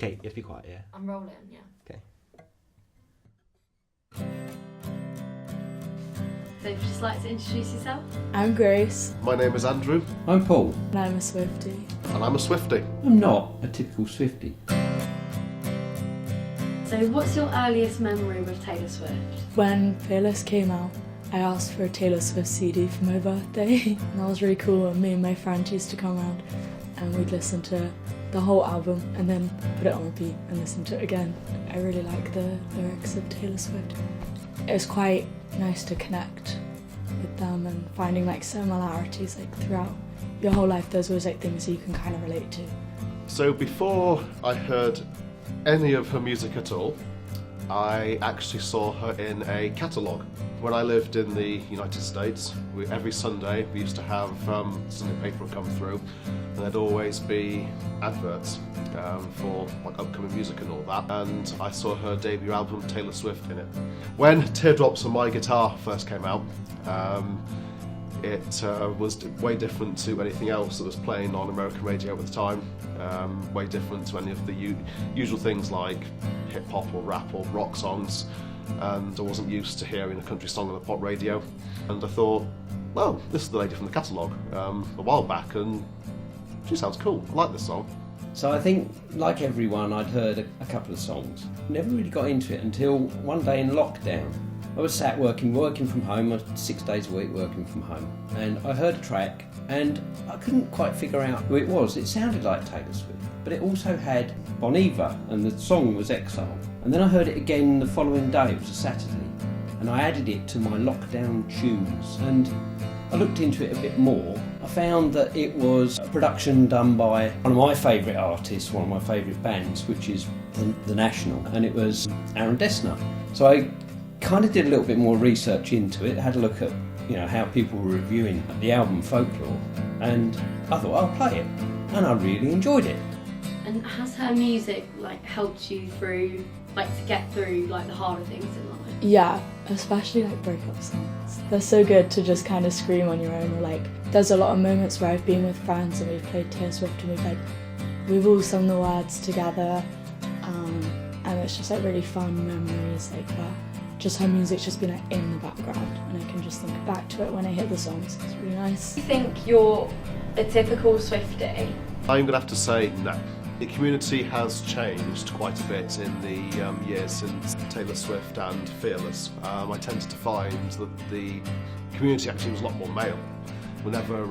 Okay, you have to be quiet, yeah. I'm rolling, yeah. Okay. So would you just like to introduce yourself? I'm Grace. My name is Andrew. I'm Paul. And I'm a Swiftie. And I'm a Swiftie. I'm not a typical Swiftie. So what's your earliest memory with Taylor Swift? When Fearless came out, I asked for a Taylor Swift CD for my birthday. And that was really cool. And me and my friend used to come around and we'd listen to the whole album and then put it on repeat and listen to it again. I really like the lyrics of Taylor Swift. It was quite nice to connect with them and finding like similarities like throughout your whole life. There's always like things that you can kind of relate to. So before I heard any of her music at all, I actually saw her in a catalogue. When I lived in the United States, every Sunday we used to have Sunday paper would come through, and there'd always be adverts for like upcoming music and all that. And I saw her debut album, Taylor Swift, in it. When Teardrops on My Guitar first came out, it was way different to anything else that was playing on American radio at the time. Way different to any of the usual things like hip hop or rap or rock songs. And I wasn't used to hearing a country song on the pop radio. And I thought, well, this is the lady from the catalogue a while back, and she sounds cool. I like this song. So I think, like everyone, I'd heard a couple of songs. Never really got into it until one day in lockdown. I was sat working from home. I was 6 days a week working from home. And I heard a track, and I couldn't quite figure out who it was. It sounded like Taylor Swift, but it also had Bon Iver, and the song was Exile. And then I heard it again the following day. It was a Saturday, and I added it to my lockdown tunes. And I looked into it a bit more. I found that it was a production done by one of my favourite artists, one of my favourite bands, which is The National, and it was Aaron Dessner. So I kind of did a little bit more research into it, had a look at how people were reviewing the album Folklore, and I thought I'll play it, and I really enjoyed it. And has her music like helped you through, like to get through like the harder things in life? Yeah, especially like breakup songs. They're so good to just kind of scream on your own. Or like, there's a lot of moments where I've been with friends and we've played Taylor Swift and we've all sung the words together, and it's just like really fun memories like that. Just her music's just been like in the background, and I can just think back to it when I hear the songs. It's really nice. Do you think you're a typical Swiftie? I'm going to have to say no. The community has changed quite a bit in the years since Taylor Swift and Fearless. I tended to find that the community actually was a lot more male. Whenever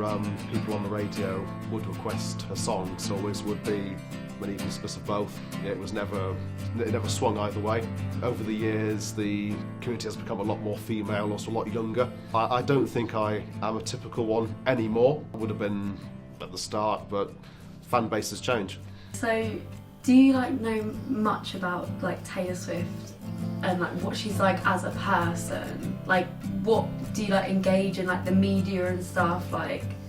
people on the radio would request a song, it always would be an even split of both. It never swung either way. Over the years, the community has become a lot more female, also a lot younger. I don't think I am a typical one anymore. I would have been at the start, but fan bases change. So, do you know much about Taylor Swift and what she's like as a person? What do you engage in the media and stuff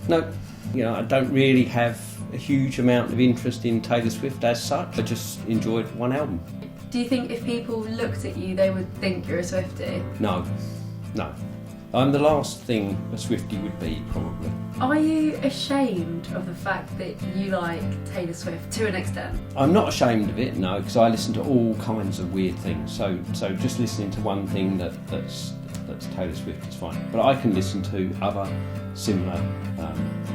No, I don't really have a huge amount of interest in Taylor Swift as such. I just enjoyed one album. Do you think if people looked at you, they would think you're a Swiftie? No. I'm the last thing a Swiftie would be, probably. Are you ashamed of the fact that you like Taylor Swift to an extent? I'm not ashamed of it, no, because I listen to all kinds of weird things. So just listening to one thing that's Taylor Swift is fine. But I can listen to other similar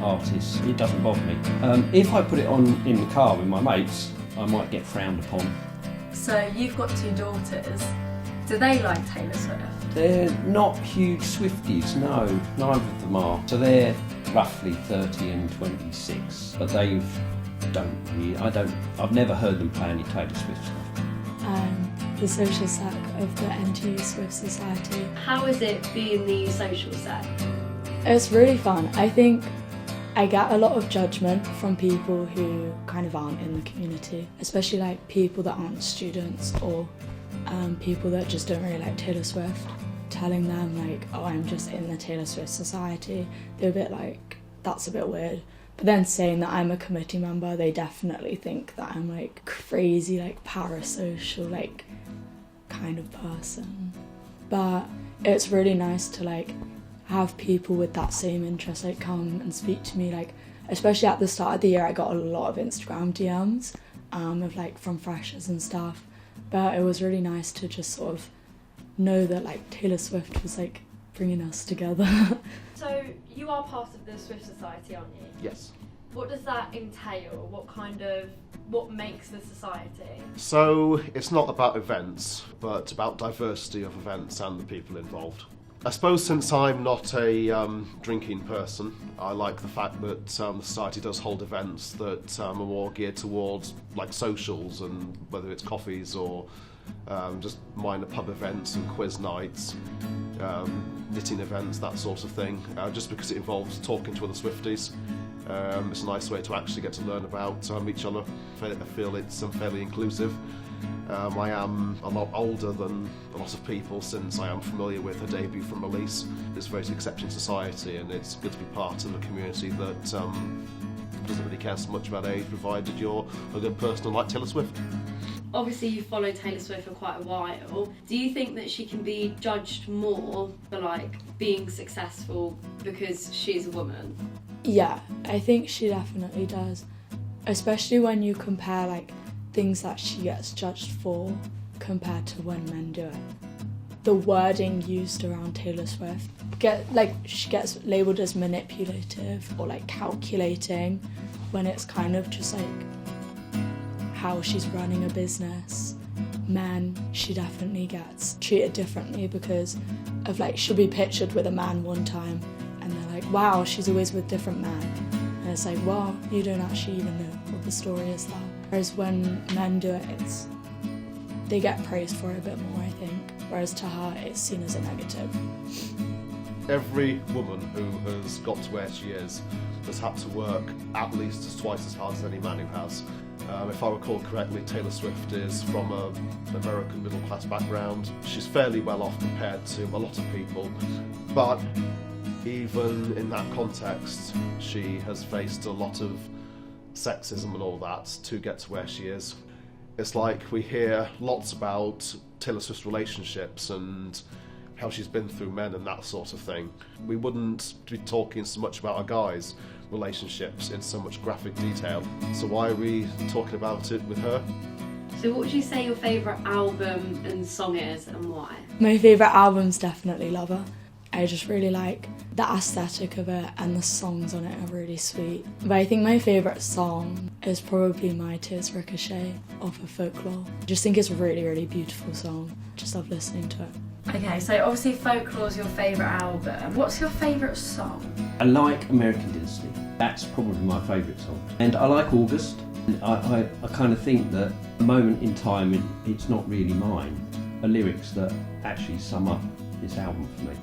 artists. It doesn't bother me. If I put it on in the car with my mates, I might get frowned upon. So you've got 2 daughters. Do they like Taylor Swift? They're not huge Swifties, no, neither of them are. So they're roughly 30 and 26, but I've never heard them play any Taylor Swift stuff. The social sec of the NTU Swift Society. How is it being the social sec? It's really fun. I think I get a lot of judgment from people who kind of aren't in the community, especially people that aren't students or people that just don't really like Taylor Swift, telling them oh, I'm just in the Taylor Swift Society. They're a bit that's a bit weird. But then saying that I'm a committee member, they definitely think that I'm crazy, parasocial, kind of person. But it's really nice to have people with that same interest come and speak to me. Especially at the start of the year, I got a lot of Instagram DMs of like from freshers and stuff. But it was really nice to just sort of know that like Taylor Swift was like bringing us together. So you are part of the Swift Society, aren't you? Yes. What does that entail? What makes the society? So it's not about events, but about diversity of events and the people involved. I suppose since I'm not a drinking person, I like the fact that the society does hold events that are more geared towards like socials, and whether it's coffees or just minor pub events and quiz nights, knitting events, that sort of thing, just because it involves talking to other Swifties. It's a nice way to actually get to learn about each other. I feel it's fairly inclusive. I am a lot older than a lot of people since I am familiar with her debut from Release. It's a very accepting society, and it's good to be part of a community that doesn't really care so much about age, provided you're a good person like Taylor Swift. Obviously you've followed Taylor Swift for quite a while. Do you think that she can be judged more for like being successful because she's a woman? Yeah, I think she definitely does. Especially when you compare like things that she gets judged for compared to when men do it. The wording used around Taylor Swift, she gets labelled as manipulative or like calculating, when it's kind of just like how she's running a business. Men, she definitely gets treated differently because of like, she'll be pictured with a man one time and they're like, wow, she's always with different men. And it's like, well, you don't actually even know what the story is there. Whereas when men do it, they get praised for it a bit more, I think. Whereas to her, it's seen as a negative. Every woman who has got to where she is has had to work at least twice as hard as any man who has. If I recall correctly, Taylor Swift is from an American middle-class background. She's fairly well off compared to a lot of people, but even in that context, she has faced a lot of sexism and all that to get to where she is. It's like we hear lots about Taylor Swift's relationships and how she's been through men and that sort of thing. We wouldn't be talking so much about a guy's relationships in so much graphic detail. So why are we talking about it with her? So what would you say your favourite album and song is, and why? My favourite album's definitely Lover. I just really like the aesthetic of it, and the songs on it are really sweet. But I think my favourite song is probably My Tears Ricochet off of Folklore. I just think it's a really, really beautiful song. Just love listening to it. Okay, so obviously Folklore's your favourite album. What's your favourite song? I like American Dynasty. That's probably my favourite song. And I like August. I kind of think that a moment in time, it's not really mine, are lyrics that actually sum up this album for me.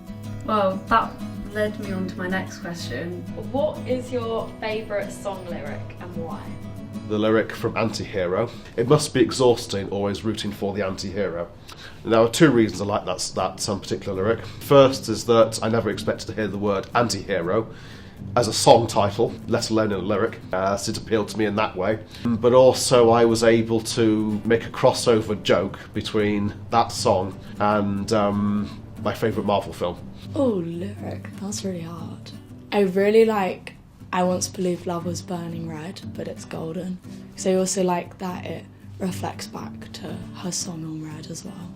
Well, that led me on to my next question. What is your favourite song lyric and why? The lyric from Anti-Hero. It must be exhausting always rooting for the anti-hero. There are two reasons I like that particular lyric. First is that I never expected to hear the word anti-hero as a song title, let alone in a lyric, so it appealed to me in that way. But also I was able to make a crossover joke between that song and my favourite Marvel film. Oh, lyric. That's really hard. I really like I Once Believed Love Was Burning Red, but it's golden. Because I also like that it reflects back to her song on Red as well.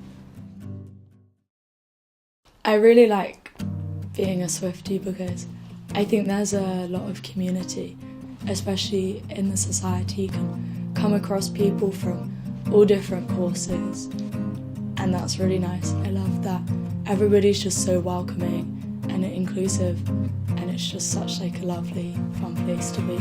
I really like being a Swiftie because I think there's a lot of community, especially in the society. You can come across people from all different courses, and that's really nice. I love that everybody's just so welcoming and inclusive, and it's just such like a lovely, fun place to be.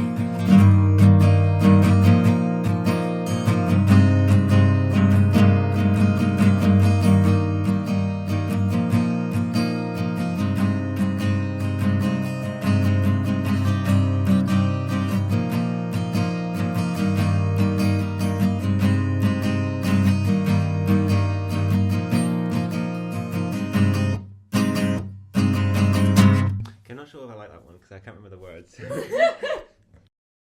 I'm not sure if I like that one because I can't remember the words.